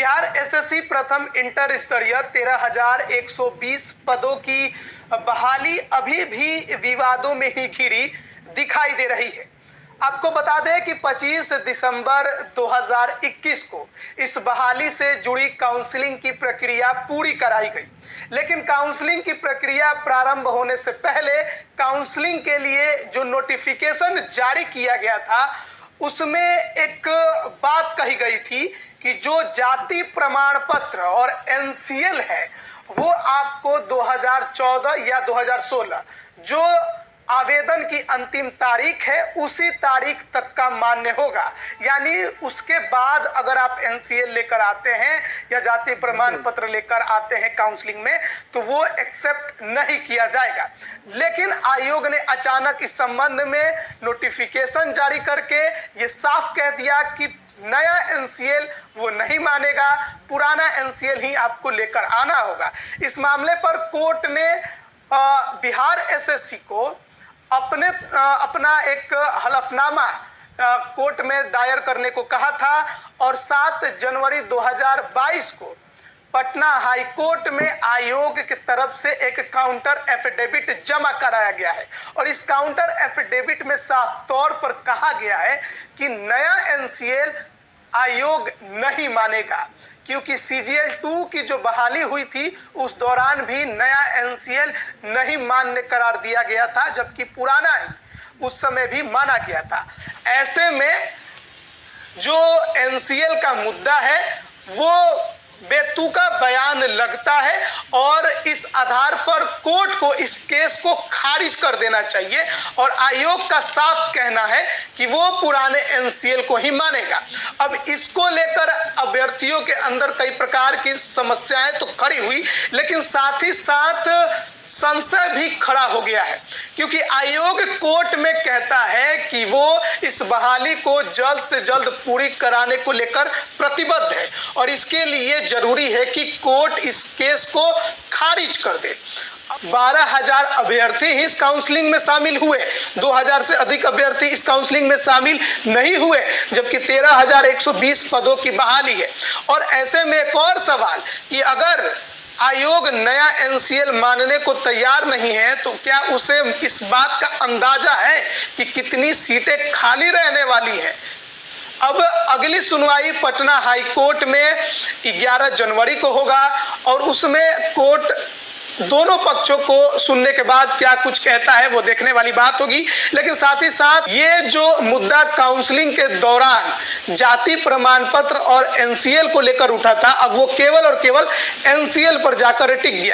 Bihar SSC प्रथम inter स्तरीय 13,120 पदों की बहाली अभी भी विवादों में ही घिरी दिखाई दे रही है। आपको बता दें कि 25 दिसंबर 2021 को इस बहाली से जुड़ी काउंसलिंग की प्रक्रिया पूरी कराई गई, लेकिन काउंसलिंग की प्रक्रिया प्रारंभ होने से पहले काउंसलिंग के लिए जो नोटिफिकेशन जारी किया गया था उसमें एक बात कही गई थी कि जो जाति प्रमाण पत्र और एनसीएल है वो आपको 2014 या 2016 जो आवेदन की अंतिम तारीख है उसी तारीख तक का मान्य होगा। यानी उसके बाद अगर आप एनसीएल लेकर आते हैं या जाति प्रमाण पत्र लेकर आते हैं काउंसलिंग में तो वो एक्सेप्ट नहीं किया जाएगा। लेकिन आयोग ने अचानक इस संबंध में नोटिफिकेशन जारी करके ये साफ कह दिया कि नया एनसीएल वो नहीं मानेगा, पुराना एनसीएल ही आपको लेकर आना होगा। इस मामले पर कोर्ट ने बिहार एसएससी को अपना एक हलफनामा कोर्ट में दायर करने को कहा था और 7 जनवरी 2022 को पटना हाई कोर्ट में आयोग की तरफ से एक काउंटर एफिडेविट जमा कराया गया है और इस काउंटर एफिडेविट में साफ तौर पर कहा गया है कि नया एनसीएल आयोग नहीं मानेगा, क्योंकि सीजीएल 2 की जो बहाली हुई थी उस दौरान भी नया एनसीएल नहीं मान्य करार दिया गया था, जबकि पुराना ही उस समय भी माना गया था। ऐसे में जो एनसीएल का मुद्दा है वो बेतुका बयान लगता है और इस आधार पर कोर्ट को इस केस को खारिज कर देना चाहिए और आयोग का साफ कहना है कि वो पुराने एनसीएल को ही मानेगा। अब इसको लेकर अभ्यर्थियों के अंदर कई प्रकार की समस्याएं तो खड़ी हुई, लेकिन साथ ही साथ संशय भी खड़ा हो गया है, क्योंकि आयोग कोर्ट में कहता है कि वो इस बहाली को जल्द से जल्द पूरी कराने को लेकर प्रतिबद्ध है और इसके लिए जरूरी है कि कोर्ट इस केस को खारिज कर दे। 12,000 अभ्यर्थी ही इस काउंसलिंग में शामिल हुए, 2,000 से अधिक अभ्यर्थी इस काउंसलिंग में शामिल नहीं हुए, जबकि 13,120 पदों की बहाली है। और ऐसे में एक और सवाल कि अगर आयोग नया एनसीएल मानने को तैयार नहीं है तो क्या उसे इस बात का अंदाजा है कि कितनी सीटें खाली रहने वाली हैं? अब अगली सुनवाई पटना हाई कोर्ट में 11 जनवरी को होगा और उसमें कोर्ट दोनों पक्षों को सुनने के बाद क्या कुछ कहता है वो देखने वाली बात होगी। लेकिन साथ ही साथ ये जो मुद्दा काउंसलिंग के दौरान जाति प्रमाण पत्र और एनसीएल को लेकर उठा था, अब वो केवल और केवल एनसीएल पर जाकर टिक गया।